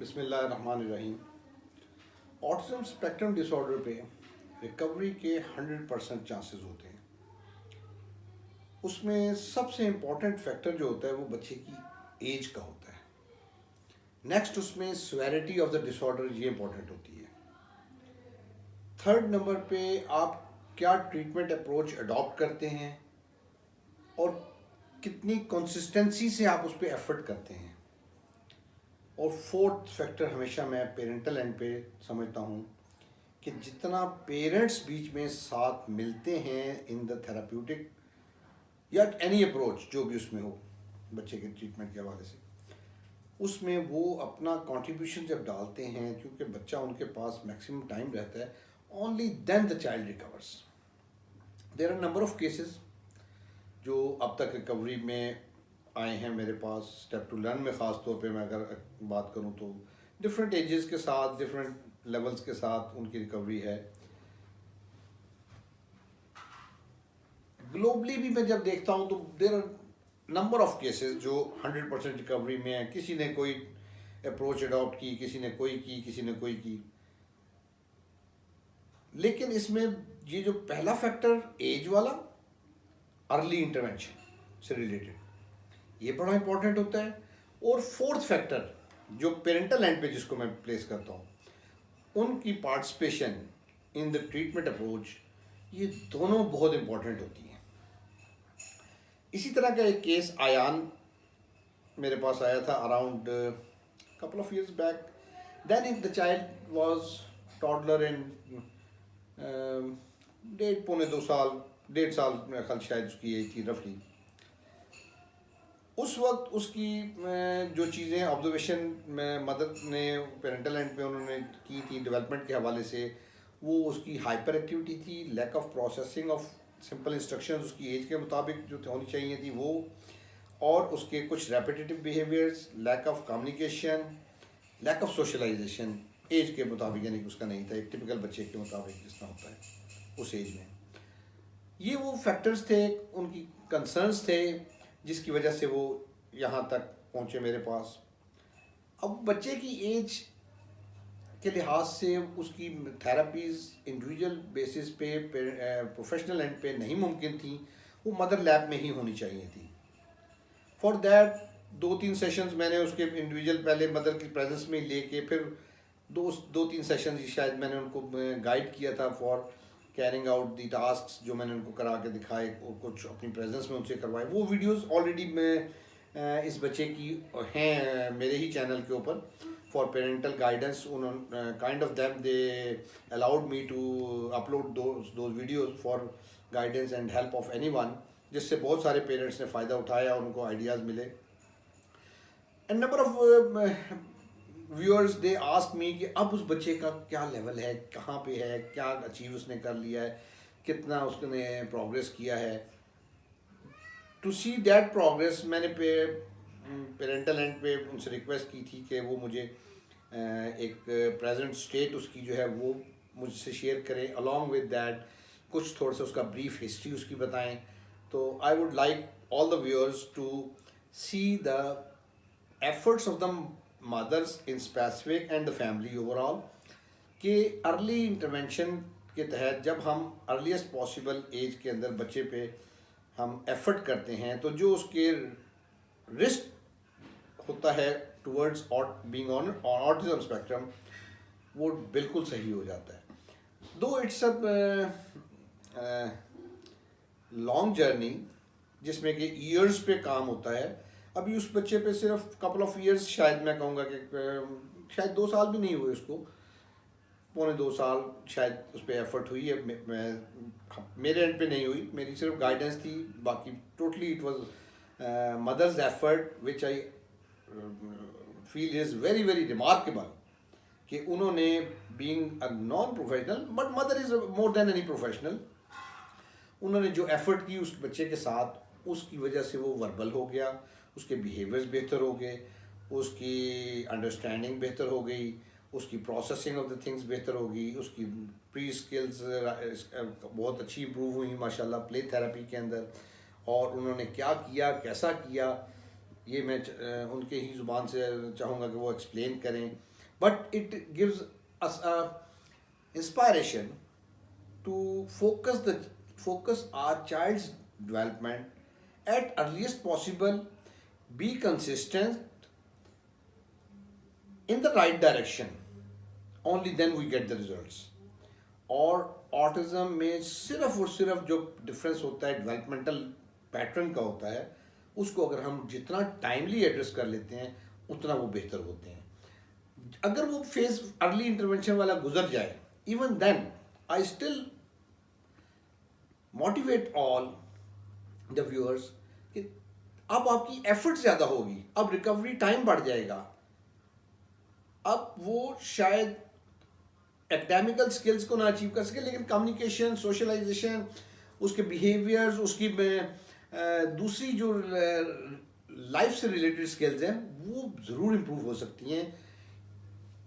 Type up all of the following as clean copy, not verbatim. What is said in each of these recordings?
बिस्मिल्लाहिर्रहमानिर्रहीम। Autism spectrum disorder पे recovery के 100% चांसेस होते हैं। उसमें सबसे इम्पॉर्टेंट फैक्टर जो होता है वो बच्चे की एज का होता है। नेक्स्ट उसमें सिवियरिटी ऑफ द डिसऑर्डर, ये इम्पॉर्टेंट होती है। थर्ड नंबर पे आप क्या ट्रीटमेंट अप्रोच अडॉप्ट करते हैं और कितनी कंसिस्टेंसी से आप उस पर एफर्ट करते हैं। और फोर्थ फैक्टर हमेशा मैं पेरेंटल एंड पे समझता हूँ कि जितना पेरेंट्स बीच में साथ मिलते हैं इन द थेराप्यूटिक या एनी अप्रोच जो भी उसमें हो बच्चे के ट्रीटमेंट के हवाले से, उसमें वो अपना कंट्रीब्यूशन जब डालते हैं, क्योंकि बच्चा उनके पास मैक्सिमम टाइम रहता है, only then the child recovers. There are number of cases जो अब तक रिकवरी में आए हैं मेरे पास। स्टेप टू लर्न में ख़ास तौर पे मैं अगर बात करूं तो डिफरेंट एजेस के साथ, डिफरेंट लेवल्स के साथ उनकी रिकवरी है। ग्लोबली भी मैं जब देखता हूं तो there are number of cases जो 100% रिकवरी में है। किसी ने कोई अप्रोच अडॉप्ट की, किसी ने कोई की, किसी ने कोई की। लेकिन इसमें ये जो पहला फैक्टर एज वाला, अर्ली इंटरवेंशन से रिलेटेड, ये बड़ा इंपॉर्टेंट होता है। और फोर्थ फैक्टर जो पेरेंटल एंड पे जिसको मैं प्लेस करता हूँ, उनकी participation in the treatment approach, ये दोनों बहुत इंपॉर्टेंट होती हैं। इसी तरह का एक केस आयान मेरे पास आया था around couple of years back. Then if the child was toddler in 1.5 पौने 2 साल, 1.5 साल मेरा ख्याल शायद उसकी एज थी रफली। उस वक्त उसकी जो चीज़ें ऑब्जर्वेशन में मदद ने पेरेंटल एंड पे उन्होंने की थी डेवलपमेंट के हवाले से, वो उसकी हाइपर एक्टिविटी थी, lack of processing of simple instructions उसकी एज के मुताबिक जो होनी चाहिए थी वो, और उसके कुछ repetitive behaviours, lack of communication, lack of socialisation age के मुताबिक, यानी कि उसका नहीं था एक टिपिकल बच्चे के मुताबिक जिस तरह होता है उस एज में। ये वो फैक्टर्स थे, उनकी कंसर्न्स थे, जिसकी वजह से वो यहाँ तक पहुँचे मेरे पास। अब बच्चे की एज के लिहाज से उसकी थेरापीज़ इंडिविजुअल बेसिस पे, प्रोफेशनल एंड पे नहीं मुमकिन थी, वो मदर लैब में ही होनी चाहिए थी। फॉर दैट 2-3 सेशंस मैंने उसके इंडिविजुअल पहले मदर की प्रेजेंस में लेके, फिर 2-3 सेशंस ही शायद मैंने उनको गाइड किया था for carrying out the tasks जो मैंने उनको करा के दिखाए और कुछ अपनी प्रेजेंस में उनसे करवाए। वो वीडियोस ऑलरेडी मैं इस बच्चे की हैं मेरे ही चैनल के ऊपर फॉर पेरेंटल गाइडेंस। उन्होंने kind of them they allowed me to upload those videos for guidance and help of anyone, जिससे बहुत सारे पेरेंट्स ने फ़ायदा उठाया, उनको आइडियाज़ मिले। And number of viewers they ask me कि अब उस बच्चे का क्या लेवल है, कहाँ पे है, क्या अचीव उसने कर लिया है, कितना उसने प्रोग्रेस किया है। टू सी दैट प्रोग्रेस मैंने पेरेंटल एंड पे उनसे रिक्वेस्ट की थी कि वो मुझे एक प्रेजेंट स्टेट उसकी जो है वो मुझसे शेयर करें, अलॉन्ग विद दैट कुछ थोड़ा सा उसका ब्रीफ हिस्ट्री उसकी बताएं। तो I would like all the viewers to see the efforts of the mothers in specific and the family overall, कि अर्ली इंटरवेंशन के तहत जब हम अर्लीस्ट पॉसिबल एज के अंदर बच्चे पे हम एफर्ट करते हैं तो जो उसके रिस्क होता है towards being on autism spectrum वो बिल्कुल सही हो जाता है। दो इट्स अ लॉन्ग जर्नी जिसमें कि ईयर्स पे काम होता है। अभी उस बच्चे पे सिर्फ कपल ऑफ ईयर्स, शायद मैं कहूँगा कि शायद 2 साल भी नहीं हुए उसको, 1.5 पौने 2 साल शायद उस पर एफर्ट हुई है। मेरे एंड पे नहीं हुई, मेरी सिर्फ गाइडेंस थी, बाकी totally it was mother's effort which I feel is very very remarkable कि उन्होंने being a non professional, but mother is more than any professional, उन्होंने जो एफर्ट की उस बच्चे के साथ, उसकी वजह से वो वर्बल हो गया, उसके बिहेवियर्स बेहतर हो गए, उसकी अंडरस्टैंडिंग बेहतर हो गई, उसकी प्रोसेसिंग ऑफ द थिंग्स बेहतर होगी, उसकी प्री स्किल्स बहुत अच्छी इंप्रूव हुई माशाल्लाह प्ले थेरेपी के अंदर। और उन्होंने क्या किया, कैसा किया, ये मैं उनके ही ज़ुबान से चाहूँगा कि वो एक्सप्लेन करें। but it gives us a inspiration to focus our child's development at earliest possible, be consistent in the right direction, only then we get the results. और ऑटिज्म में सिर्फ और सिर्फ जो डिफरेंस होता है डेवलपमेंटल पैटर्न का होता है, उसको अगर हम जितना टाइमली एड्रेस कर लेते हैं उतना वो बेहतर होते हैं. अगर वो फेज अर्ली इंटरवेंशन वाला गुजर जाए, even then I still motivate all the viewers कि अब आपकी एफर्ट ज़्यादा होगी, अब रिकवरी टाइम बढ़ जाएगा, अब वो शायद एकेडमिकल स्किल्स को ना अचीव कर सके, लेकिन कम्युनिकेशन, सोशलाइजेशन, उसके बिहेवियर्स, उसकी दूसरी जो लाइफ से रिलेटेड स्किल्स हैं वो ज़रूर इम्प्रूव हो सकती हैं.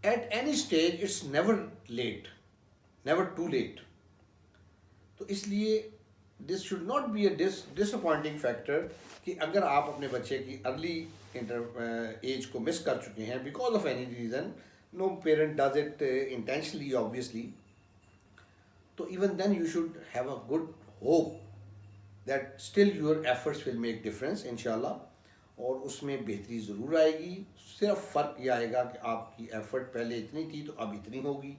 At any stage it's never late, never too late. तो इसलिए this should not be a disappointing factor कि अगर आप अपने बच्चे की अर्ली एज को मिस कर चुके हैं because of any reason. No parent does it intentionally, obviously. So even then you should have a good hope that still your efforts will make difference, inshallah. और उसमें बेहतरी ज़रूर आएगी. सिर्फ फ़र्क ये आएगा कि आपकी एफर्ट पहले इतनी थी तो अब इतनी होगी,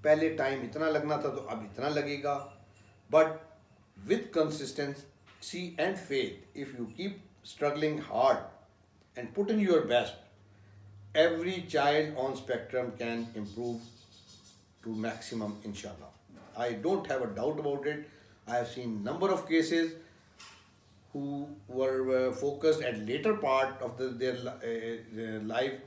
पहले टाइम इतना लगना था तो अब इतना लगेगा. But with consistency and faith, if you keep struggling hard and put in your best, every child on spectrum can improve to maximum, inshallah. I don't have a doubt about it. I have seen number of cases who were focused at later part of their life,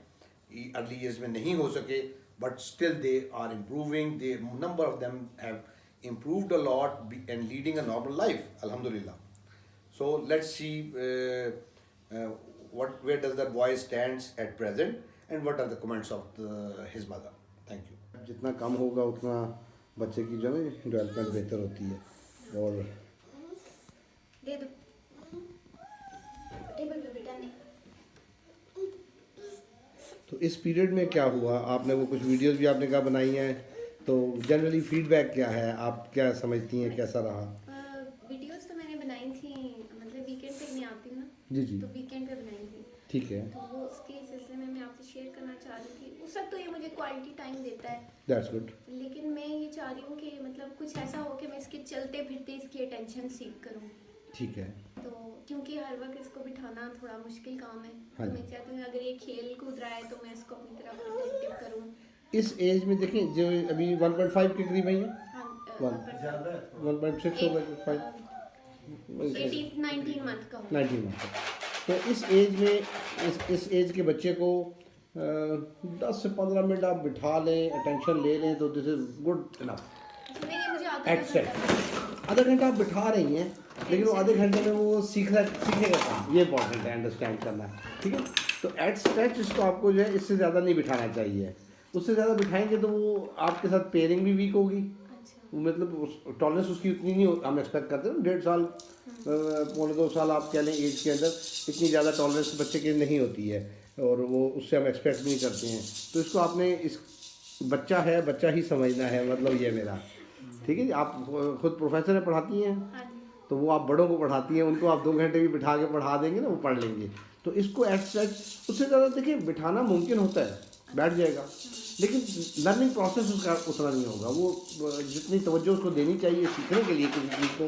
early years में नहीं हो सके, but still they are improving. The number of them have improved a lot and leading a normal life, alhamdulillah. So let's see where does that boy stands at present. And what are the comments of his mother? Thank you. जितना कम होगा उतना बच्चे की जो है development बेहतर होती है. और दे दो टेबल पे बेटा ने. तो इस पीरियड में क्या हुआ, आपने वो कुछ वीडियोस भी आपने कहा बनाई हैं, तो जनरली फीडबैक क्या है, आप क्या समझती हैं कैसा रहा? वीडियोस तो मैंने बनाई थी, मतलब वीकेंड पे मैं आती हूँ ना. जी जी, तो वीकेंड पे बनाई थी. ठीक है. तो वो उसके सिलसिले में मैं आपसे शेयर करना चाह रही थी. उस वक्त तो ये मुझे क्वालिटी टाइम देता है, दैट्स गुड. लेकिन मैं ये चाह रही हूँ कि मतलब कुछ ऐसा हो कि मैं इसके चलते फिरते इसकी अटेंशन सीख करूँ. ठीक है. तो क्योंकि हर वक्त इसको बिठाना थोड़ा मुश्किल काम है. हाँ तो जी. मैं चाहती हूँ अगर ये खेल कूद रहा है तो मैं इसको अपनी तरफ अटेंटिव करूँ. इस एज में देखें जो अभी 1.5 के करीब है ये, हाँ, 1.6 होगा, 5 19 मंथ का हो. 19 मंथ. तो इस एज में इस एज के बच्चे को 10 से 15 मिनट आप बिठा लें, अटेंशन ले लें, तो दिस इज गुड इनफ. मुझे आधा घंटा आप बिठा रही हैं, लेकिन वो आधे घंटे में वो सीखेगा काम. ये इंपॉर्टेंट है, अंडरस्टैंड करना है. ठीक है. तो एट स्ट्रेच इसको आपको जो है इससे ज़्यादा नहीं बिठाना चाहिए. उससे ज़्यादा बिठाएंगे तो वो आपके साथ पेयरिंग भी वीक होगी. मतलब टॉलरेंस उसकी उतनी नहीं हम एक्सपेक्ट करते हैं. 1.5 साल 1.25 साल आप कह लें एज के अंदर इतनी ज़्यादा टॉलरेंस बच्चे की नहीं होती है, और वो उससे हम एक्सपेक्ट नहीं करते हैं. तो इसको आपने इस बच्चा है, बच्चा ही समझना है, मतलब ये मेरा. ठीक है. आप खुद प्रोफेसर है, पढ़ाती हैं, तो वो आप बड़ों को पढ़ाती हैं, उनको आप 2 घंटे भी बिठा के पढ़ा देंगे ना, वो पढ़ लेंगे. तो इसको एट सच उससे ज़्यादा देखिए बिठाना मुमकिन होता है, बैठ जाएगा, लेकिन लर्निंग प्रोसेस उसका उतना नहीं होगा. वो जितनी तवज्जो उसको देनी चाहिए सीखने के लिए किसी चीज़ को,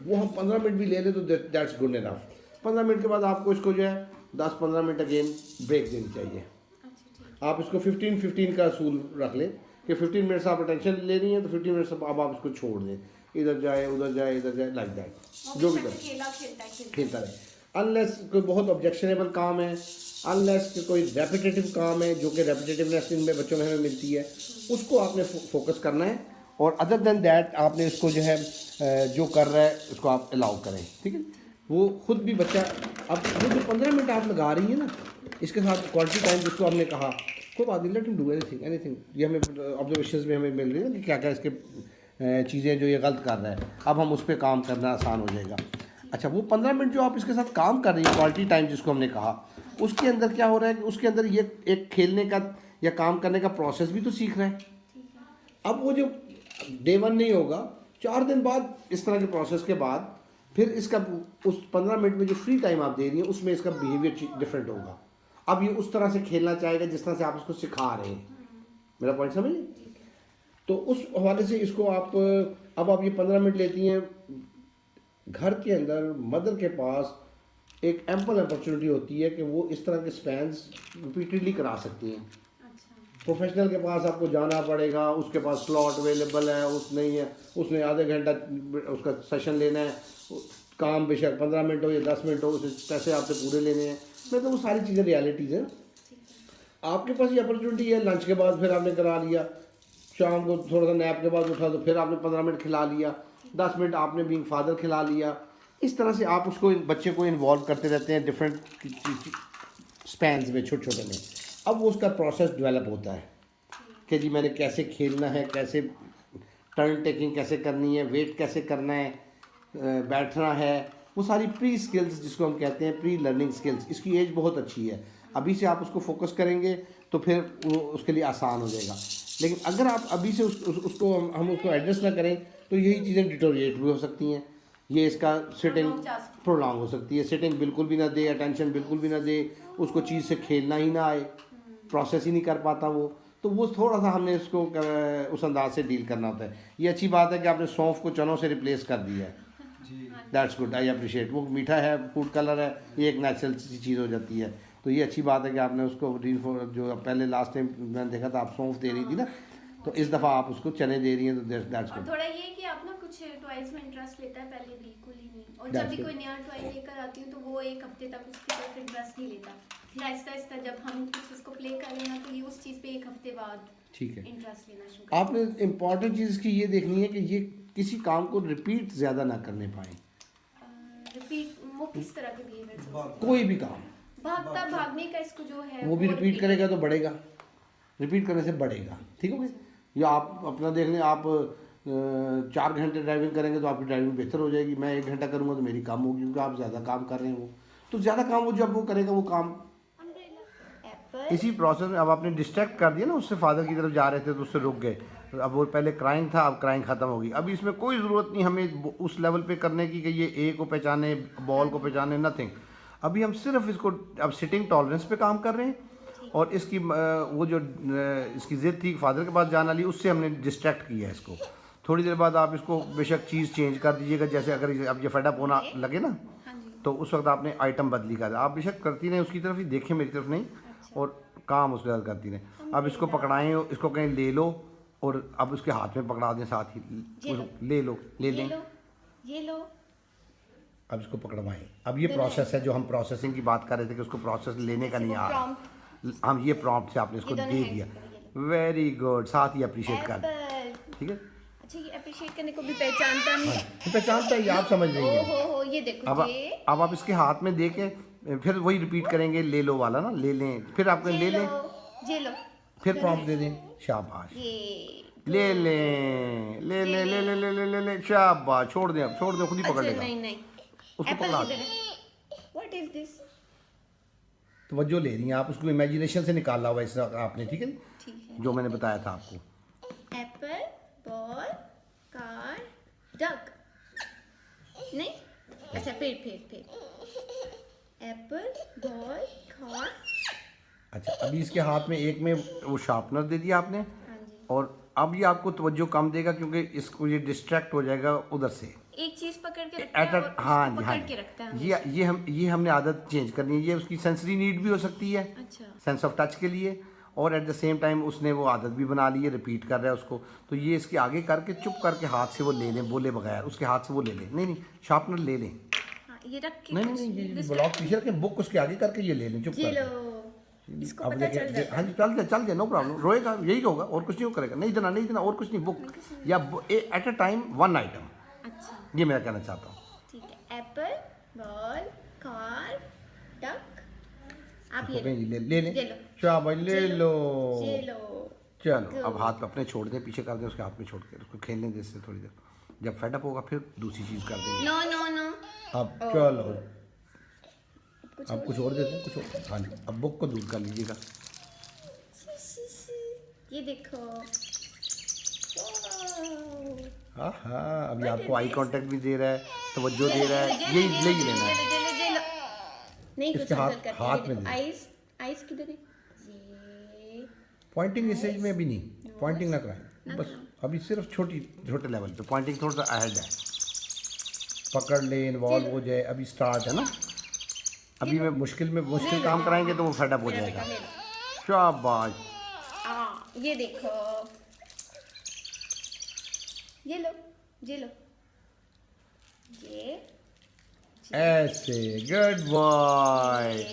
वो हम 15 मिनट भी ले लें तो दैट्स गुड इनफ. 15 मिनट के बाद आपको इसको जो है 10-15 मिनट अगेन ब्रेक देनी चाहिए. आप इसको 15-15 का असूल रख लें कि 15 मिनट्स आप अटेंशन ले रही हैं तो 15 मिनट्स अब आप इसको छोड़ दें, इधर जाए उधर जाए इधर जाए, लाइक दैट. जो भी करें खेलता रहे. अनलेस कोई बहुत ऑब्जेक्शनेबल काम है, अनलेस कोई रेपिटेटिव काम है, जो कि रेपिटेटिवनेस इनमें बच्चों में हमें मिलती है, उसको आपने फोकस करना है. और अदर देन दैट आपने इसको जो है जो कर रहा है उसको आप अलाउ करें. ठीक है. वो खुद भी बच्चा, अब ये जो 15 मिनट आप लगा रही है ना, इसके साथ क्वालिटी टाइम जिसको हमने कहा, कोई बात नहीं, लेट हिम डू एनीथिंग. ये हमें ऑब्जर्वेशंस में हमें मिल रही है कि क्या क्या इसके चीज़ें जो ये गलत कर रहा है, अब हम उस पर काम करना आसान हो जाएगा. अच्छा, वो 15 मिनट जो आप इसके साथ काम कर रही है, क्वालिटी टाइम जिसको हमने कहा, उसके अंदर क्या हो रहा है कि उसके अंदर ये एक खेलने का या काम करने का प्रोसेस भी तो सीख रहा है। ठीक है। अब वो जो डे 1 नहीं होगा, 4 दिन बाद इस तरह के प्रोसेस के बाद फिर इसका उस 15 मिनट में जो फ्री टाइम आप दे रही हैं उसमें इसका बिहेवियर डिफरेंट होगा। अब ये उस तरह से खेलना चाहेगा जिस तरह से आप उसको सिखा रहे हैं। मेरा पॉइंट समझिए? तो उस हवाले से इसको आप, अब आप ये 15 मिनट लेती हैं, घर के अंदर मदर के पास एक एम्पल अपॉर्चुनिटी होती है कि वो इस तरह के स्पैन्स रिपीटेडली करा सकती हैं। अच्छा। प्रोफेशनल के पास आपको जाना पड़ेगा, उसके पास स्लॉट अवेलेबल है, उस नहीं है, उसने आधे घंटा उसका सेशन लेना है, काम बेशक 15 मिनट हो या 10 मिनट हो, उसे पैसे आपसे पूरे लेने हैं। मतलब वो सारी चीज़ें रियलिटीज़ हैं। आपके पास ये अपॉर्चुनिटी है, लंच के बाद फिर आपने करा लिया, शाम को थोड़ा सा नैप के बाद उठा तो फिर आपने 15 मिनट खिला लिया, 10 मिनट आपने बीइंग फादर खिला लिया। इस तरह से आप उसको, बच्चे को इन्वॉल्व करते रहते हैं डिफरेंट स्पैन्स में, छोटे छोटे में। अब वो उसका प्रोसेस डेवलप होता है कि जी मैंने कैसे खेलना है, कैसे टर्न टेकिंग कैसे करनी है, वेट कैसे करना है, बैठना है, वो सारी प्री स्किल्स जिसको हम कहते हैं, प्री लर्निंग स्किल्स। इसकी एज बहुत अच्छी है, अभी से आप उसको फोकस करेंगे तो फिर वो उसके लिए आसान हो जाएगा। लेकिन अगर आप अभी से उसको हम उसको एड्रेस ना करें तो यही चीज़ें डिटोरिएट भी हो सकती हैं। ये इसका सिटिंग प्रोलॉन्ग हो सकती है, सिटिंग बिल्कुल भी ना दे, अटेंशन बिल्कुल भी ना दे, उसको चीज़ से खेलना ही ना आए, प्रोसेस ही नहीं कर पाता वो, तो वो थोड़ा सा हमने इसको उस अंदाज से डील करना होता है। ये अच्छी बात है कि आपने सौंफ को चनों से रिप्लेस कर दिया है, दैट्स गुड, आई अप्रिशिएट। वो मीठा है, फूड कलर है, ये एक नेचुरल चीज़ हो जाती है, तो ये अच्छी बात है कि आपने उसको जो पहले लास्ट टाइम मैंने देखा था आप सौंफ दे रही थी ना, तो इस दफ़ा आप उसको चने दे रही हैं, तो दैट्स और गुड। थोड़ा ये कि आप ना कुछ टॉयज में इंटरेस्ट लेता है, पहले बिल्कुल ही नहीं, और That's जब भी good. कोई नया टॉय लेकर आती हूँ तो वो एक हफ्ते तक उसकी तरफ इंटरेस्ट नहीं लेता। फिर आहिस्ता आहिस्ता जब हम कुछ उसको प्ले करें ना तो ये उस चीज़ पे एक हफ्ते बाद ठीक है। इंटरेस्ट लेना शुरू करता आपने इम्पॉर्टेंट चीज़ की ये देखनी है कि ये किसी काम को रिपीट ज़्यादा ना करने पाए, है। रिपीट वो किस तरह के बिहेवियर, कोई भी काम भागता भागने का इसको जो है वो भी रिपीट करेगा तो बढ़ेगा, रिपीट करने से बढ़ेगा, ठीक हो गया। या आप अपना देख लें, आप 4 घंटे ड्राइविंग करेंगे तो आपकी ड्राइविंग बेहतर हो जाएगी, मैं 1 घंटा करूँगा तो मेरी कम होगी, क्योंकि आप ज़्यादा काम कर रहे हैं, वो तो ज़्यादा काम वो जब वो करेगा वो काम इसी प्रोसेस में। अब आपने डिस्ट्रैक्ट कर दिया ना, उससे फादर की तरफ जा रहे थे तो उससे रुक गए, अब वो पहले क्राइंग था, अब क्राइंग ख़त्म होगी। अब इसमें कोई ज़रूरत नहीं हमें उस लेवल पे करने की कि ये ए को पहचाने, बॉल को पहचाने, नथिंग। अभी हम सिर्फ इसको अब सिटिंग टॉलरेंस पे काम कर रहे हैं, और इसकी वो जो इसकी ज़िद थी फादर के पास जाने वाली, उससे हमने डिस्ट्रैक्ट किया है इसको। थोड़ी देर बाद आप इसको बेशक चीज़ चेंज कर दीजिएगा, जैसे अगर अब ये फेडअप होना लगे ना तो उस वक्त आपने आइटम बदली कर, आप बेशक करती रहें उसकी तरफ ही, देखें मेरी तरफ नहीं, और काम उसके साथ करती रहें। अब इसको पकड़ाएं, इसको कहीं ले लो, और अब उसके हाथ में पकड़ा दें, साथ ही ले लो, ले लें, ये लो। अब इसको पकड़वाएं। अब ये प्रोसेस है जो हम प्रोसेसिंग की बात कर रहे थे कि उसको प्रोसेस लेने का नहीं आ रहा, हम ये प्रॉम्प्ट से आपने इसको दे दिया, वेरी गुड, साथ ही अप्रिशिएट कर, ठीक है। अच्छा, ये अप्रिशिएट करने को भी पहचानता नहीं, ये पहचानता है, ये आप समझ रही हैं। हो ये देखो, अब आप इसके हाथ में दे के फिर वही रिपीट करेंगे, ले लो वाला ना, ले लें, फिर आपने ले लें, ये लो, फिर प्रॉम्प्ट दे दें, शाबाश, ले लें, ले ले ले ले ले ले ले ले, शाबाश, छोड़ दें, अब छोड़ दें, खुद ही पकड़ लेगा, नहीं उसको पकड़ा दें। What is this? तवज्जो ले रही हैं आप, उसको इमेजिनेशन से निकाला हुआ इस आपने, ठीक है, ठीक है। जो मैंने बताया था आपको। एप्पल, बॉल, कार, डक, नहीं, अच्छा फिर एप्पल, बॉल, कार। अच्छा, अभी इसके हाथ में एक में वो शार्पनर दे दिया आपने, हाँ जी। और अब ये आपको तवज्जो कम देगा क्योंकि इसको ये डिस्ट्रैक्ट हो जाएगा उधर से, एक चीज पकड़ के रखता है और हाँ उसको जी, हाँ पकड़ के रखता है जी, ये हमने आदत चेंज करनी है। ये उसकी सेंसरी नीड भी हो सकती है, अच्छा। सेंस ऑफ टच के लिए, और एट द सेम टाइम उसने वो आदत भी बना ली है, रिपीट कर रहा है उसको, तो ये इसके आगे करके चुप करके हाथ से वो ले लें, बोले बगैर उसके हाथ से वो ले लें, नहीं शार्पनर ले लें, हाँ, ये रख के नहीं ये ब्लॉक पीछे रखें, बुक उसके आगे करके ये ले लें, चुप ये करके। लो, इसको अब पता चल देखें, जाता हाँ जी, चल जाए, नो प्रॉब्लम, रोएगा यही होगा, और कुछ नहीं करेगा, नहीं देना, और कुछ नहीं, बुक या एट अ टाइम 1 आइटम, अच्छा, ये मैं कहना चाहता हूँ। ठीक है। एप्पल, बॉल, कार, डक, आप ये ले लें, ये लो, शाबाश, ले लो, ये लो, चलो अब हाथ अपने छोड़ दें, पीछे कर दें, उसके हाथ में छोड़ के उसको खेलने दें इससे थोड़ी देर, जब फेडअप होगा फिर दूसरी चीज़ कर देंगे। नो अब चलो, अब कुछ और देते हैं, कुछ और, हाँ जी, अब बुक को दूर कर लीजिएगा, ये देखो। हाँ हाँ, अभी आपको आई कांटेक्ट भी दे रहा है, तवज्जो दे रहा है, यही ले ही लेना है। नहीं इसके कुछ अंकल करते हाथ हैं, में देखो दे। आईज आईज किधर है? ये पॉइंटिंग इस एज में अभी नहीं, पॉइंटिंग ना कराएं, बस अभी सिर्फ छोटे लेवल पे पॉइंटिंग थोड़ा सा अहेड है। पकड़ ले, इन्वॉल्व हो जाए, अभी स्टार्ट है ना, अभी मैं मुश्किल काम कराएंगे तो वो फेडअप हो जाएगा। शाबाश। ये देखो, ये लो, ये लो, ये ऐसे, गुड बॉय।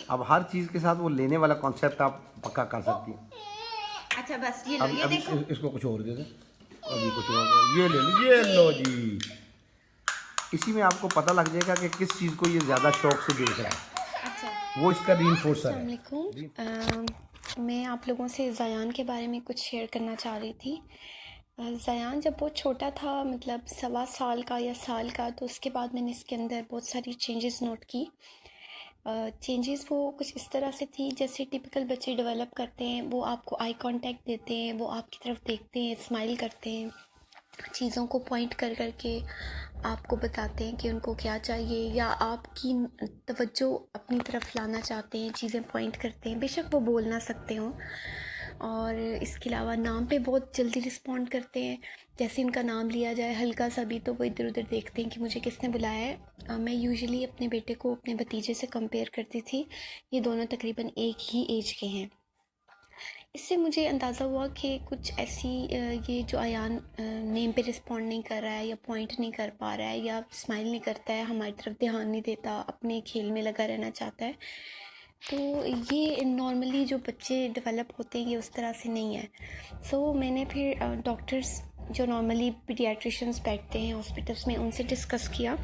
अब हर चीज़ के साथ वो लेने वाला कॉन्सेप्ट आप पक्का कर सकती हैं। अच्छा बस ये लो, अब ये अभी देखो। इसको कुछ और दे दे, अभी कुछ और, ये ले लो, ये लो जी। इसी में आपको पता लग जाएगा कि किस चीज़ को ये ज़्यादा शौक से देख रहा है, अच्छा, वो इसका रीइंफोर्सर है। अस्सलामुअलैकुम। मैं आप लोगों से ज़यान के बारे में कुछ शेयर करना चाह रही थी। ज़यान जब बहुत छोटा था, मतलब 1.25 साल का या साल का, तो उसके बाद मैंने इसके अंदर बहुत सारी चेंजेस नोट की। चेंजेस वो कुछ इस तरह से थी जैसे टिपिकल बच्चे डेवलप करते हैं। वो आपको आई कांटेक्ट देते हैं, वो आपकी तरफ देखते हैं, स्माइल करते हैं, चीज़ों को पॉइंट कर कर के आपको बताते हैं कि उनको क्या चाहिए, या आपकी तवज्जो अपनी तरफ लाना चाहते हैं, चीज़ें पॉइंट करते हैं। बेशक वो बोल ना सकते हों। और इसके अलावा नाम पे बहुत जल्दी रिस्पॉन्ड करते हैं। जैसे उनका नाम लिया जाए हल्का सा भी तो वो इधर उधर देखते हैं कि मुझे किसने बुलाया है। मैं यूजुअली अपने बेटे को अपने भतीजे से कंपेयर करती थी। ये दोनों तकरीबन एक ही एज के हैं। इससे मुझे अंदाज़ा हुआ कि कुछ ऐसी ये जो अयान नेम पे रिस्पॉन्ड नहीं कर रहा है, या पॉइंट नहीं कर पा रहा है, या स्माइल नहीं करता है, हमारी तरफ ध्यान नहीं देता, अपने खेल में लगा रहना चाहता है, तो ये नॉर्मली जो बच्चे डेवलप होते हैं ये उस तरह से नहीं है। सो मैंने फिर डॉक्टर्स जो नॉर्मली पीडियाट्रिशियंस बैठते हैं हॉस्पिटल्स में, उनसे डिस्कस किया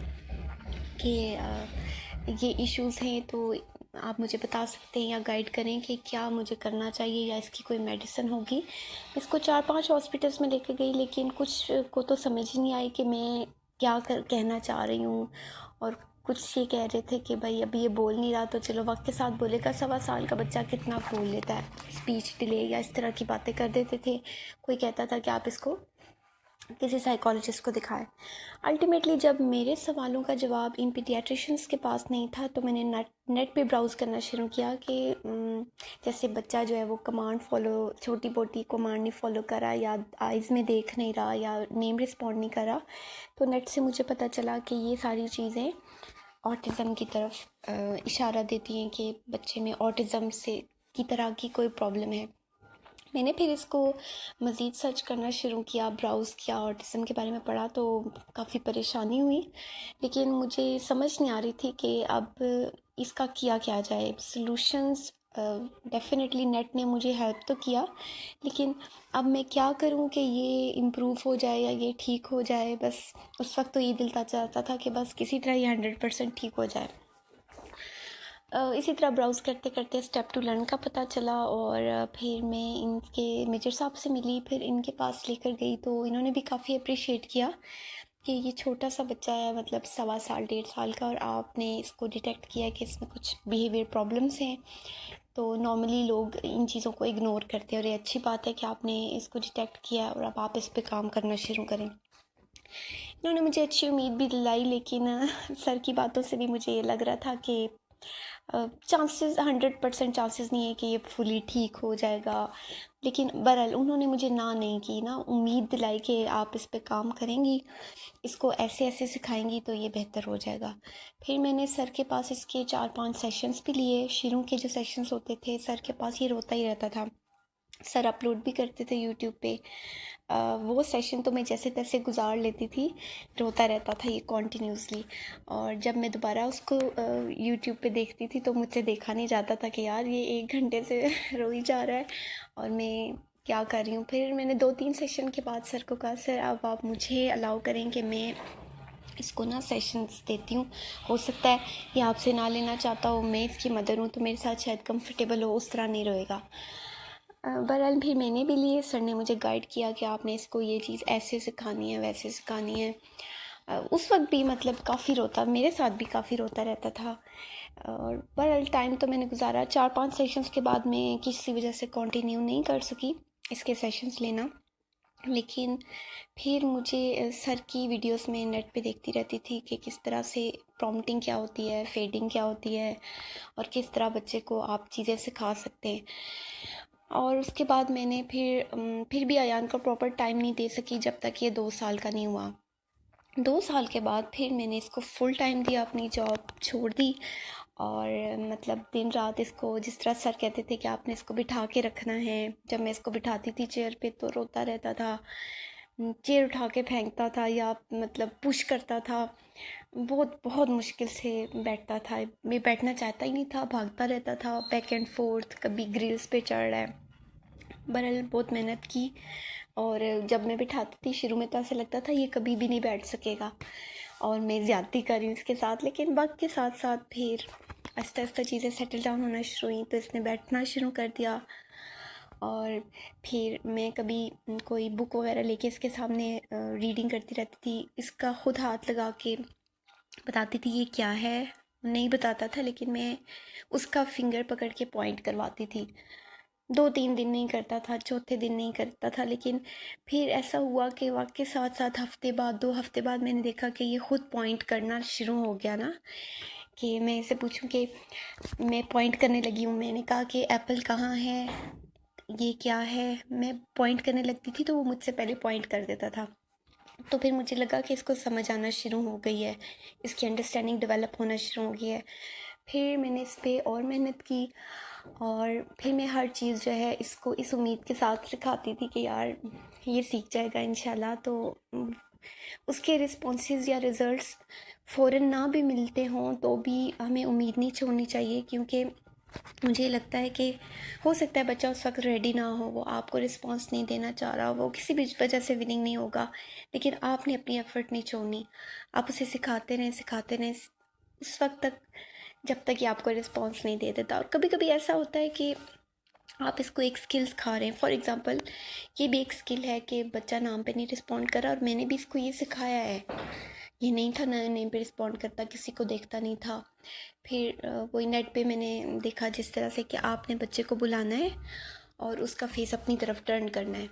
कि ये इश्यूज़ हैं, तो आप मुझे बता सकते हैं या गाइड करें कि क्या मुझे करना चाहिए, या इसकी कोई मेडिसिन होगी। इसको 4-5 हॉस्पिटल्स में लेके गई, लेकिन कुछ को तो समझ ही नहीं आई कि मैं क्या कहना चाह रही हूँ। और कुछ ये कह रहे थे कि भाई अभी ये बोल नहीं रहा तो चलो वक्त के साथ बोलेगा। 1.25 साल का बच्चा कितना बोल लेता है, स्पीच डिले या इस तरह की बातें कर देते थे। कोई कहता था कि आप इसको किसी साइकोलॉजिस्ट को दिखाएं। अल्टीमेटली जब मेरे सवालों का जवाब इन पीडियाट्रिशियंस के पास नहीं था, तो मैंने नेट पे ब्राउज़ करना शुरू किया कि जैसे बच्चा जो है वो कमांड फॉलो, छोटी मोटी कमांड नहीं फॉलो कर रहा, या आइज़ में देख नहीं रहा, या नेम रिस्पॉन्ड नहीं कर रहा। तो नेट से मुझे पता चला कि ये सारी चीज़ें ऑटिज़म की तरफ इशारा देती हैं कि बच्चे में ऑटिज़म से की तरह की कोई प्रॉब्लम है। मैंने फिर इसको मज़ीद सर्च करना शुरू किया, ब्राउज़ किया, ऑटिज़म के बारे में पढ़ा, तो काफ़ी परेशानी हुई। लेकिन मुझे समझ नहीं आ रही थी कि अब इसका किया क्या जाए। सॉल्यूशंस डेफ़िनेटली नेट ने मुझे हेल्प तो किया, लेकिन अब मैं क्या करूं कि ये इम्प्रूव हो जाए या ये ठीक हो जाए। बस उस वक्त तो ये दिल चाहता था कि बस किसी तरह ये 100% ठीक हो जाए। इसी तरह ब्राउज़ करते करते स्टेप टू लर्न का पता चला, और फिर मैं इनके मेजर साहब से मिली, फिर इनके पास लेकर गई, तो इन्होंने भी काफ़ी अप्रिशिएट किया कि ये छोटा सा बच्चा है, मतलब 1.25 1.5 साल का, और आपने इसको डिटेक्ट किया कि इसमें कुछ बिहेवियर प्रॉब्लम्स हैं। तो नॉर्मली लोग इन चीज़ों को इग्नोर करते हैं, और ये अच्छी बात है कि आपने इसको डिटेक्ट किया और अब आप इस पर काम करना शुरू करें। इन्होंने मुझे अच्छी उम्मीद भी दिलाई, लेकिन सर की बातों से भी मुझे ये लग रहा था कि चांसेस 100% चांसेस नहीं है कि ये फुली ठीक हो जाएगा। लेकिन बहरहाल उन्होंने मुझे ना नहीं की ना, उम्मीद दिलाई कि आप इस पे काम करेंगी, इसको ऐसे ऐसे सिखाएंगी तो ये बेहतर हो जाएगा। फिर मैंने सर के पास इसके 4-5 सेशंस भी लिए। शुरू के जो सेशंस होते थे सर के पास ये रोता ही रहता था। सर अपलोड भी करते थे यूट्यूब पे। वो सेशन तो मैं जैसे तैसे गुजार लेती थी, रोता रहता था ये कॉन्टीन्यूसली। और जब मैं दोबारा उसको यूट्यूब पे देखती थी तो मुझसे देखा नहीं जाता था कि यार ये 1 घंटे से रो ही जा रहा है और मैं क्या कर रही हूँ। फिर मैंने 2-3 सेशन के बाद सर को कहा, सर अब आप मुझे अलाउ करें कि मैं इसको ना सेशंस देती हूँ। हो सकता है ये आपसे ना लेना चाहता हो, मैं इसकी मदर हूँ तो मेरे साथ शायद कंफर्टेबल हो, उस तरह नहीं रहेगा। बहरहाल फिर मैंने भी लिए। सर ने मुझे गाइड किया कि आपने इसको ये चीज़ ऐसे सिखानी है, वैसे सिखानी है। उस वक्त भी मतलब काफ़ी रोता, मेरे साथ भी काफ़ी रोता रहता था। और बहरहाल टाइम तो मैंने गुजारा। 4-5 सेशंस के बाद मैं किसी वजह से कंटिन्यू नहीं कर सकी। इसके सेशंस लेना। लेकिन फिर मुझे सर की वीडियोस में नेट पे देखती रहती थी कि किस तरह से प्रॉम्प्टिंग क्या होती है, फेडिंग क्या होती है और किस तरह बच्चे को आप चीज़ें सिखा सकते हैं। और उसके बाद मैंने फिर भी अयान को प्रॉपर टाइम नहीं दे सकी जब तक ये 2 साल का नहीं हुआ। 2 साल के बाद फिर मैंने इसको फुल टाइम दिया, अपनी जॉब छोड़ दी और मतलब दिन रात इसको, जिस तरह सर कहते थे कि आपने इसको बिठा के रखना है, जब मैं इसको बिठाती थी चेयर पे तो रोता रहता था, चेयर उठा के फेंकता था या मतलब पुश करता था, बहुत बहुत मुश्किल से बैठता था। मैं बैठना चाहता ही नहीं था, भागता रहता था बैक एंड फोर्थ, कभी ग्रिल्स पे चढ़ रहा है। बहरहाल बहुत मेहनत की और जब मैं बिठाती थी शुरू में तो ऐसा लगता था ये कभी भी नहीं बैठ सकेगा और मैं ज़्यादती कर रही हूँ इसके साथ। लेकिन वक्त के साथ साथ फिर आहिस्ता आहिस्ता चीज़ें सेटल डाउन होना शुरू हुई तो इसने बैठना शुरू कर दिया। और फिर मैं कभी कोई बुक वगैरह लेके इसके सामने रीडिंग करती रहती थी, इसका खुद हाथ लगा के बताती थी ये क्या है। नहीं बताता था लेकिन मैं उसका फिंगर पकड़ के पॉइंट करवाती थी। 2-3 दिन नहीं करता था, चौथे दिन नहीं करता था, लेकिन फिर ऐसा हुआ कि वक्त के साथ साथ हफ्ते बाद 2 हफ्ते बाद मैंने देखा कि ये खुद पॉइंट करना शुरू हो गया ना, कि मैं इसे पूछूं कि मैं पॉइंट करने लगी हूँ। मैंने कहा कि एप्पल कहाँ है, ये क्या है, मैं पॉइंट करने लगती थी तो वो मुझसे पहले पॉइंट कर देता था। तो फिर मुझे लगा कि इसको समझ आना शुरू हो गई है, इसकी अंडरस्टैंडिंग डेवलप होना शुरू हो गई है। फिर मैंने इस पर और मेहनत की और फिर मैं हर चीज़ जो है इसको इस उम्मीद के साथ सिखाती थी कि यार ये सीख जाएगा इंशाल्लाह। तो उसके रिस्पॉन्सेस या रिज़ल्ट्स फ़ौरन ना भी मिलते हों तो भी हमें उम्मीद नहीं छोड़नी चाहिए, क्योंकि मुझे लगता है कि हो सकता है बच्चा उस वक्त रेडी ना हो, वो आपको रिस्पॉन्स नहीं देना चाह रहा, वो किसी भी वजह से विनिंग नहीं होगा, लेकिन आपने अपनी एफ़र्ट नहीं छोड़नी। आप उसे सिखाते रहें उस वक्त तक जब तक ये आपको रिस्पॉन्स नहीं दे देता। और कभी कभी ऐसा होता है कि आप इसको एक स्किल सिखा रहे हैं, फॉर एग्ज़ाम्पल ये भी एक स्किल है कि बच्चा नाम पे नहीं रिस्पॉन्ड कर रहा और मैंने भी इसको ये सिखाया है। ये नहीं था नए नेम पे रिस्पॉन्ड करता, किसी को देखता नहीं था। फिर वही नेट पे मैंने देखा जिस तरह से कि आपने बच्चे को बुलाना है और उसका फेस अपनी तरफ टर्न करना है,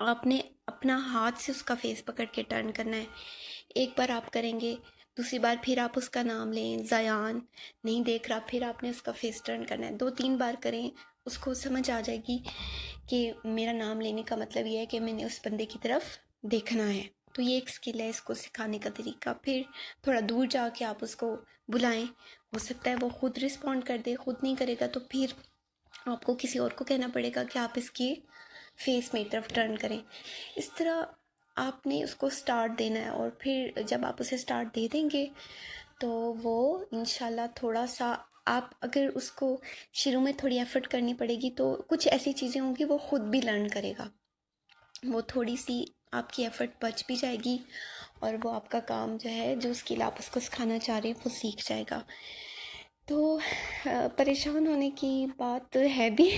आपने अपना हाथ से उसका फेस पकड़ के टर्न करना है। एक बार आप करेंगे, दूसरी बार फिर आप उसका नाम लें, ज़यान नहीं देख रहा, फिर आपने उसका फेस टर्न करना है। 2-3 बार करें, उसको समझ आ जाएगी कि मेरा नाम लेने का मतलब ये है कि मैंने उस बंदे की तरफ देखना है। तो ये एक स्किल है इसको सिखाने का तरीका। फिर थोड़ा दूर जाके आप उसको बुलाएं, हो सकता है वो खुद रिस्पॉन्ड कर दे, खुद नहीं करेगा तो फिर आपको किसी और को कहना पड़ेगा कि आप इसकी फेस मेरी तरफ टर्न करें। इस तरह आपने उसको स्टार्ट देना है और फिर जब आप उसे स्टार्ट दे देंगे तो वो इंशाल्लाह थोड़ा सा, आप अगर उसको शुरू में थोड़ी एफ़र्ट करनी पड़ेगी तो कुछ ऐसी चीज़ें होंगी वो ख़ुद भी लर्न करेगा। वो थोड़ी सी आपकी एफ़र्ट बच भी जाएगी और वो आपका काम जो है, जो स्किल आप उसको सिखाना चाह रहे हैं वो सीख जाएगा। तो परेशान होने की बात है भी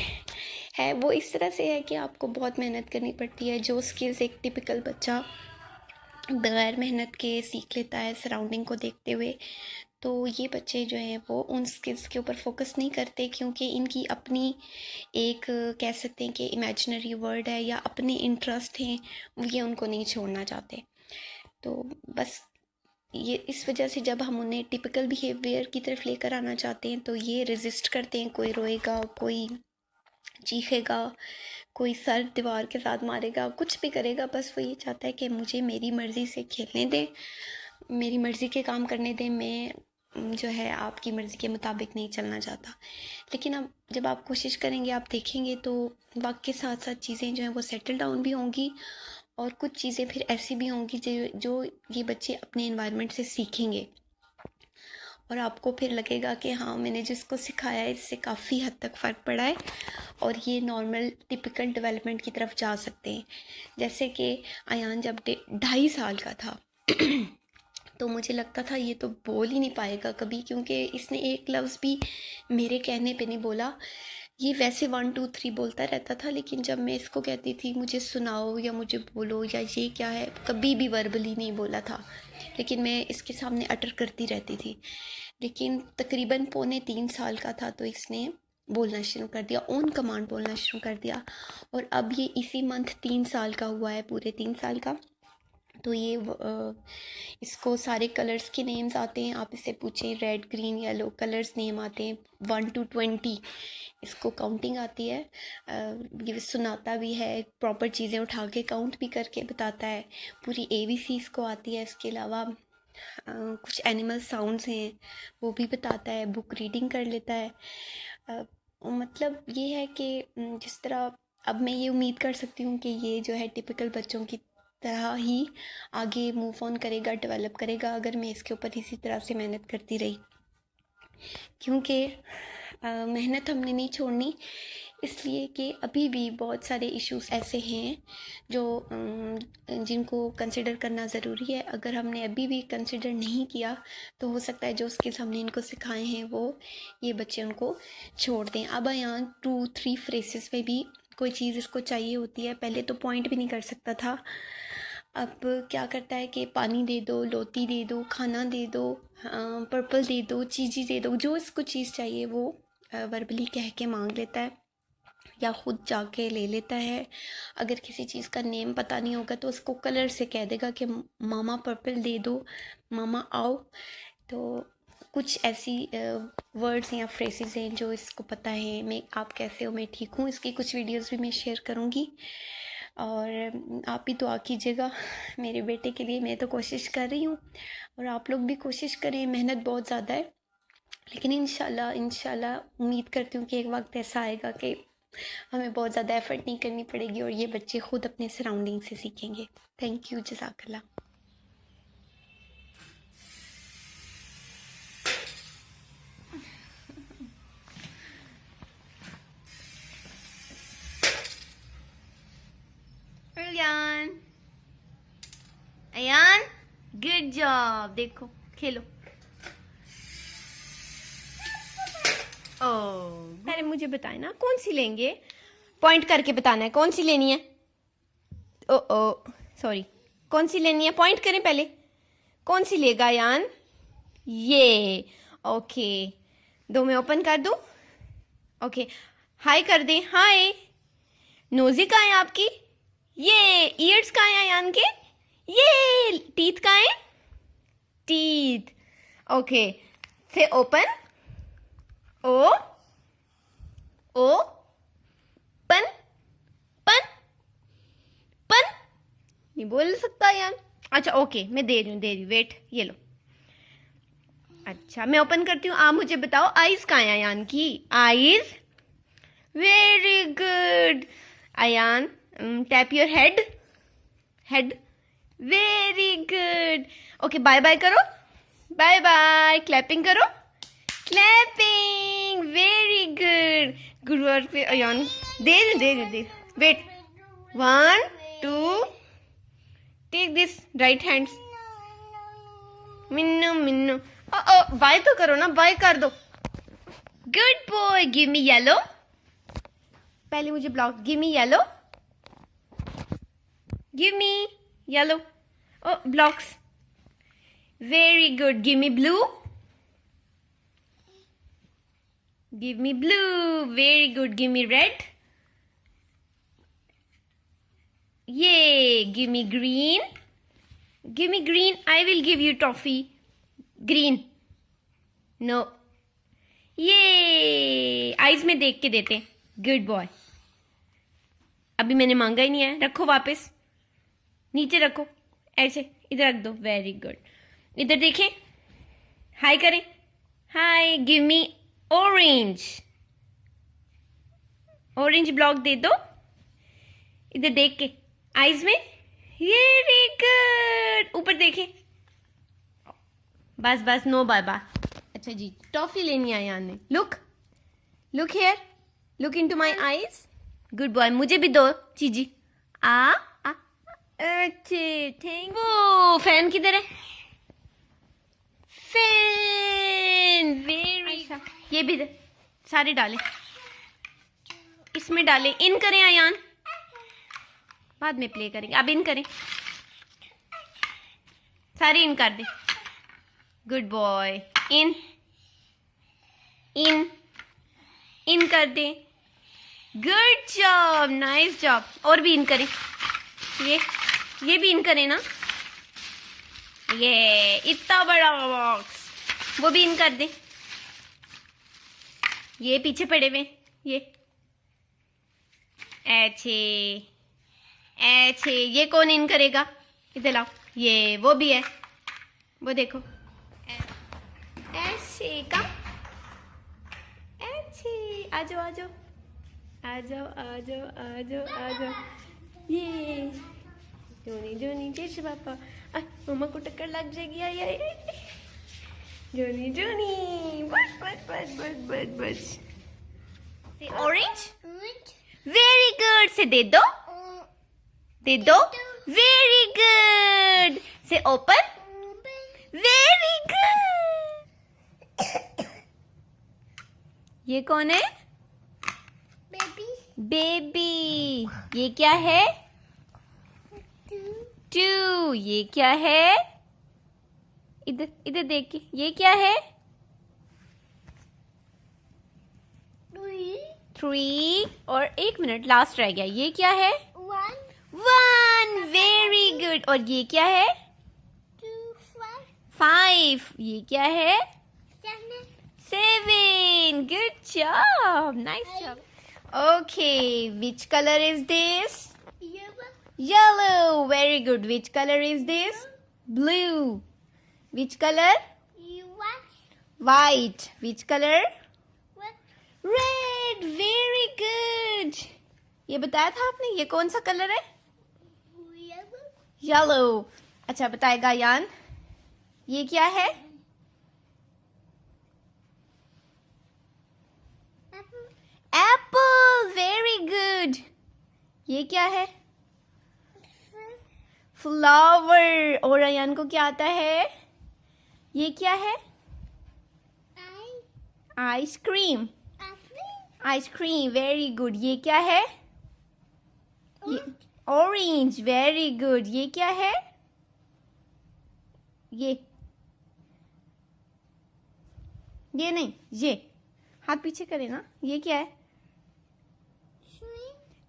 है, वो इस तरह से है कि आपको बहुत मेहनत करनी पड़ती है। जो स्किल्स एक टिपिकल बच्चा बगैर मेहनत के सीख लेता है सराउंडिंग को देखते हुए, तो ये बच्चे जो हैं वो उन स्किल्स के ऊपर फोकस नहीं करते, क्योंकि इनकी अपनी एक कह सकते हैं कि इमेजिनरी वर्ल्ड है या अपने इंटरेस्ट हैं, ये उनको नहीं छोड़ना चाहते। तो बस ये इस वजह से जब हम उन्हें टिपिकल बिहेवियर की तरफ लेकर आना चाहते हैं तो ये रेजिस्ट करते हैं। कोई रोएगा, कोई चीखेगा, कोई सर दीवार के साथ मारेगा, कुछ भी करेगा, बस वो ये चाहता है कि मुझे मेरी मर्ज़ी से खेलने दें, मेरी मर्ज़ी के काम करने दें, मैं जो है आपकी मर्ज़ी के मुताबिक नहीं चलना चाहता। लेकिन अब जब आप कोशिश करेंगे, आप देखेंगे तो वक्त के साथ साथ चीज़ें जो हैं वो सेटल डाउन भी होंगी और कुछ चीज़ें फिर ऐसी भी होंगी जो ये बच्चे अपने एनवायरनमेंट से सीखेंगे और आपको फिर लगेगा कि हाँ, मैंने जिसको सिखाया है इससे काफ़ी हद तक फ़र्क पड़ा है और ये नॉर्मल टिपिकल डेवलपमेंट की तरफ जा सकते हैं। जैसे कि अयान जब 2.5 साल का था तो मुझे लगता था ये तो बोल ही नहीं पाएगा कभी, क्योंकि इसने एक लफ्ज़ भी मेरे कहने पे नहीं बोला। ये वैसे 1 2 3 बोलता रहता था, लेकिन जब मैं इसको कहती थी मुझे सुनाओ या मुझे बोलो या ये क्या है, कभी भी वर्बली नहीं बोला था, लेकिन मैं इसके सामने अटर करती रहती थी। लेकिन तकरीबन 2.25 साल का था तो इसने बोलना शुरू कर दिया, ऑन कमांड बोलना शुरू कर दिया। और अब ये इसी मंथ 3 साल का हुआ है, पूरे 3 साल का। तो ये इसको सारे कलर्स के नेम्स आते हैं, आप इससे पूछें, red green yellow colours name आते हैं, 1 to 20 इसको काउंटिंग आती है। ये सुनाता भी है, प्रॉपर चीज़ें उठा के काउंट भी करके बताता है, पूरी ABC इसको आती है। इसके अलावा कुछ एनिमल साउंड्स हैं वो भी बताता है, बुक रीडिंग कर लेता है। मतलब ये है कि जिस तरह अब मैं ये उम्मीद कर सकती हूँ कि ये जो है टिपिकल बच्चों की तरह ही आगे मूव ऑन करेगा, डेवलप करेगा, अगर मैं इसके ऊपर इसी तरह से मेहनत करती रही। क्योंकि मेहनत हमने नहीं छोड़नी, इसलिए कि अभी भी बहुत सारे इश्यूज ऐसे हैं जो जिनको कंसिडर करना ज़रूरी है। अगर हमने अभी भी कंसिडर नहीं किया तो हो सकता है जो स्किल्स हमने इनको सिखाए हैं वो ये बच्चे उनको छोड़ दें। अब यहाँ 2-3 फ्रेसेस में भी कोई चीज़ इसको चाहिए होती है। पहले तो पॉइंट भी नहीं कर सकता था, अब क्या करता है कि पानी दे दो, लोती दे दो, खाना दे दो, पर्पल दे दो, चीज़ी दे दो, जो इसको चीज़ चाहिए वो वर्बली कह के मांग लेता है या ख़ुद जाके ले लेता है। अगर किसी चीज़ का नेम पता नहीं होगा तो उसको कलर से कह देगा कि मामा पर्पल दे दो, मामा आओ। तो कुछ ऐसी वर्ड्स या फ्रेसेस हैं जो इसको पता है। मैं आप कैसे हो, मैं ठीक हूँ, इसकी कुछ वीडियोस भी मैं शेयर करूँगी और आप भी दुआ कीजिएगा मेरे बेटे के लिए। मैं तो कोशिश कर रही हूँ और आप लोग भी कोशिश करें, मेहनत बहुत ज़्यादा है, लेकिन इंशाल्लाह उम्मीद करती हूँ कि एक वक्त ऐसा आएगा कि हमें बहुत ज़्यादा एफर्ट नहीं करनी पड़ेगी और ये बच्चे ख़ुद अपने सराउंडिंग से सीखेंगे। थैंक यू, जज़ाकल्लाह। Ayaan, Ayaan, good job. देखो खेलो। पहले मुझे बताए ना कौन सी लेंगे, पॉइंट करके बताना है कौन सी लेनी है। सॉरी, कौन सी लेनी है, पॉइंट करें पहले। कौन सी लेगा यान? ये ओके, दो मैं ओपन कर दूं। ओके, हाय कर दें। हाय। नोजी कहाँ है आपकी? ये ईयर्स कहाँ हैं यान के? ये टीथ कहाँ है? टीथ। ओके, से ओपन। ओ पन पन पन नहीं बोल सकता यार। अच्छा ओके, मैं दे रही हूँ, वेट, ये लो। अच्छा मैं ओपन करती हूँ। आप मुझे बताओ आईज कहाँ है यान की? Eyes, very good. Ayaan tap your head, head, very good. Okay bye bye करो, बाय बाय, क्लैपिंग करो, क्लैपिंग, वेरी गुड। गुरुवार पे अयान दे wait, 1 2 take this right hand. Minnu Minnu, bye तो करो ना, बाय कर दो। Good boy, give me yellow. पहले मुझे block, give me yellow, give me yellow. Oh blocks, very good. Give me blue, give me blue, very good. Give me red, yay. Give me green, give me green. I will give you toffee. Green, no, yay. Eyes में देख के देते हैं, good boy। अभी मैंने मांगा ही नहीं है, रखो वापस, नीचे रखो, ऐसे इधर रख दो, वेरी गुड। इधर देखें, हाय करें, hi. Give me orange, orange block दे दो, इधर देख के आईज में, वेरी गुड। ऊपर देखें, बस बस, नो बाय बाय। अच्छा जी, टॉफी लेनी है यार ने। Look, look here, look into my eyes, good boy. मुझे भी दो चीजी। अच्छे, थैंक यू। फैन किधर है? Fan, very. ये भी सारे डालें, इसमें डालें, इन करें अयान, बाद में प्ले करेंगे, अब इन करें, सारे इन कर दें, गुड बॉय। इन इन इन कर दें। Good job, nice job. और भी इन करें, ये भी इन करें ना। ये इतना बड़ा बॉक्स, वो भी इन कर दें। ये पीछे पड़े हुए, ये ऐसे ऐसे, ये कौन इन करेगा? इधर लाओ, ये वो भी है, वो देखो ऐसे का, ऐसे। आ जाओ आ जाओ आ जाओ आ जाओ आ जाओ आ जाओ। ये जोनी जोनी जैश पापा, मम्मा को टक्कर लग जाएगी। आई जोनी जोनी, बस बस बस बस बस बस। Orange, very good. से दे दो, दे दो, वेरी गुड। से ओपन, वेरी गुड। ये कौन है? बेबी। बेबी। ये क्या है? टू। ये क्या है? इधर इधर देख के, ये क्या है? थ्री। और 1 मिनट लास्ट रह गया, ये क्या है? One, very good. और ये क्या है? 5। ये क्या है? 7, good job, nice job. Okay, which colour is this? Yellow, very good. Which color is this? Blue. Which color? White. Which color? Red, very good. ये बताया था आपने, ये कौन सा कलर है? Yellow. अच्छा बताएगा यान, ये क्या है? Apple, very good. ये क्या है? फ्लावर। और अयान को क्या आता है? ये क्या है? आइसक्रीम। Ice cream, very good. ये क्या है? Orange, very good. ये क्या है? ये नहीं, ये हाथ पीछे करे ना। ये क्या है?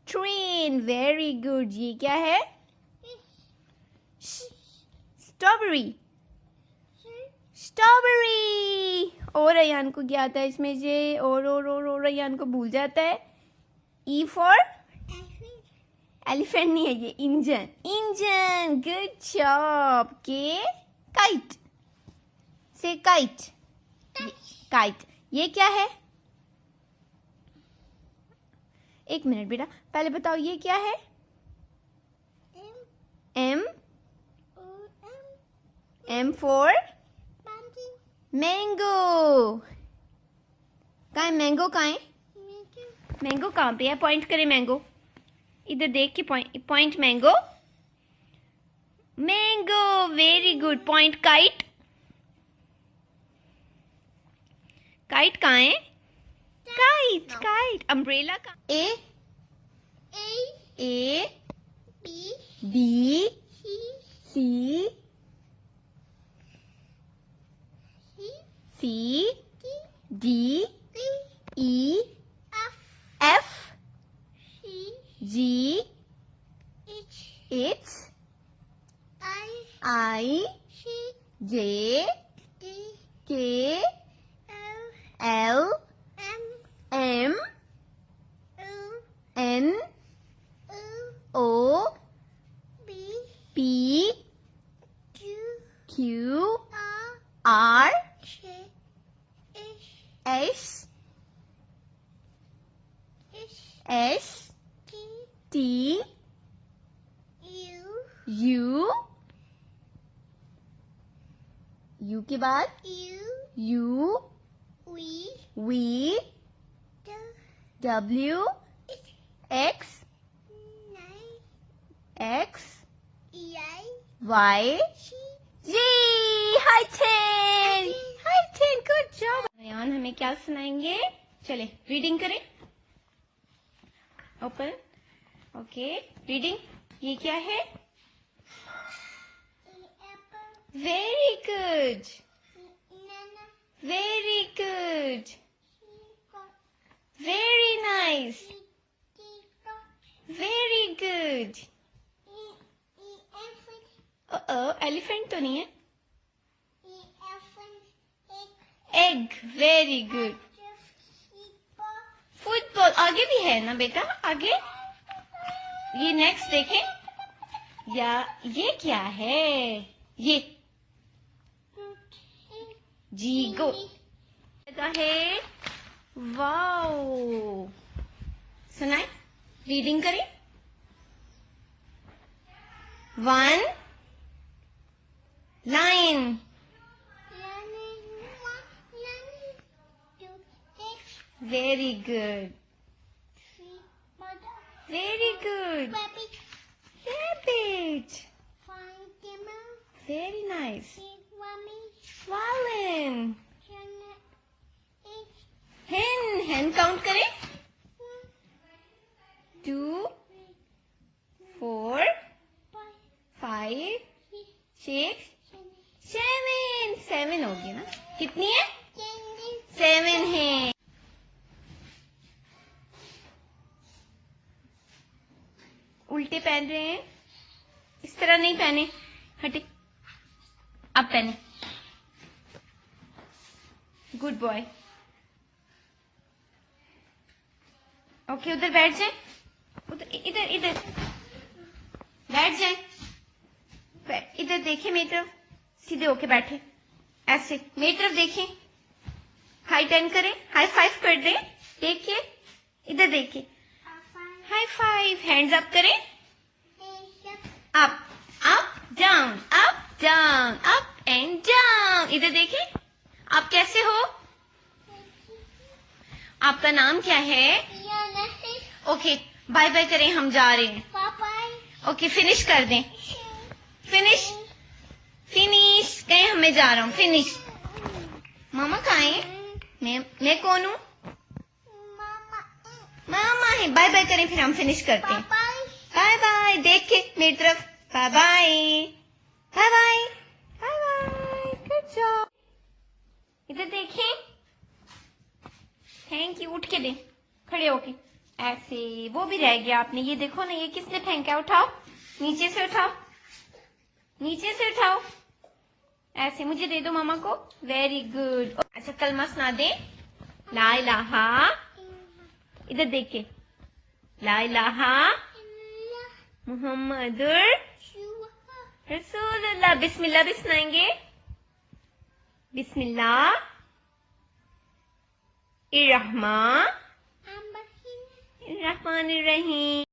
Train, very good. ये क्या है? स्ट्रॉबेरी। स्ट्रॉबेरी। और अयान को क्या आता है इसमें से? और अयान को भूल जाता है। ई फॉर एलिफेंट नहीं है, ये इंजन। Engine, good job. के काइट। से काइट। काइट। ये क्या है? 1 मिनट बेटा, पहले बताओ ये क्या है? M for mango. कहाँ है मैंगो? कहाँ है मैंगो? कहाँ पे है? पॉइंट करे मैंगो, इधर देख के point mango. Mango, very good. Point kite. Kite कहाँ है? Kite, kite. अम्ब्रेला का A B C C D E F G H I J K L M N O P Q R S T U के बाद U V W X Y जी। हाय 10, good job. Ayan हमें क्या सुनाएंगे? चले reading करें। Open, okay, reading. ये क्या है? Very good, very good. Very nice. Very good. Elephant तो नहीं है. Egg. Very good. फुटबॉल आगे भी है ना बेटा, आगे. ये नेक्स्ट देखें. या ये क्या है? ये जीगो है. वाओ. सुनाए, रीडिंग करें. 1 line. Very good. Very good. Rabbit. Very nice. Swollen. Hen. Hen count करें. 2 4 5 6 7. 7 होगी ना? कितनी है? 7 है. उल्टे पहन रहे हैं. इस तरह नहीं पहने. हटे. अब पहने. Good boy. ओके, उधर बैठ जाए. उधर, इधर इधर बैठ जाए. इधर देखें मेरी तरफ. सीधे होके बैठे. ऐसे मेरी तरफ देखें. हाई 10 करें. हाई 5 कर दें. देखिए, इधर देखिए. हाई 5. हैंड्स अप करें. Up up down, up down, up and down. इधर देखें. आप कैसे हो? आपका नाम क्या है? ओके, बाय बाय करें. हम जा रहे हैं. ओके, फिनिश कर दें. फिनिश फिनिश कहें. मैं जा रहा हूँ. फिनिश. मामा कहाँ है? मैं कौन हूँ? मामा है. बाय बाय करें, फिर हम फिनिश करते हैं. Bye bye. देख के मेरी तरफ. Bye bye. Bye bye. Bye bye. Good job. इधर देखें. Thank you. उठ के दें. खड़े होके. ऐसे. वो भी रह गया आपने. ये देखो ना, ये किसने फेंका? उठाओ. नीचे से उठाओ. नीचे से उठाओ. ऐसे. मुझे दे दो मामा को. Very good. अच्छा, कलमा सुना दे. ला इलाहा. इधर देखे. ला इलाहा मुहम्मदुर रसूलुल्लाह. बिस्मिल्लाह भी सुनाएंगे. बिस्मिल्लाह इर्रहमान इर्रहमानिर्रहीम.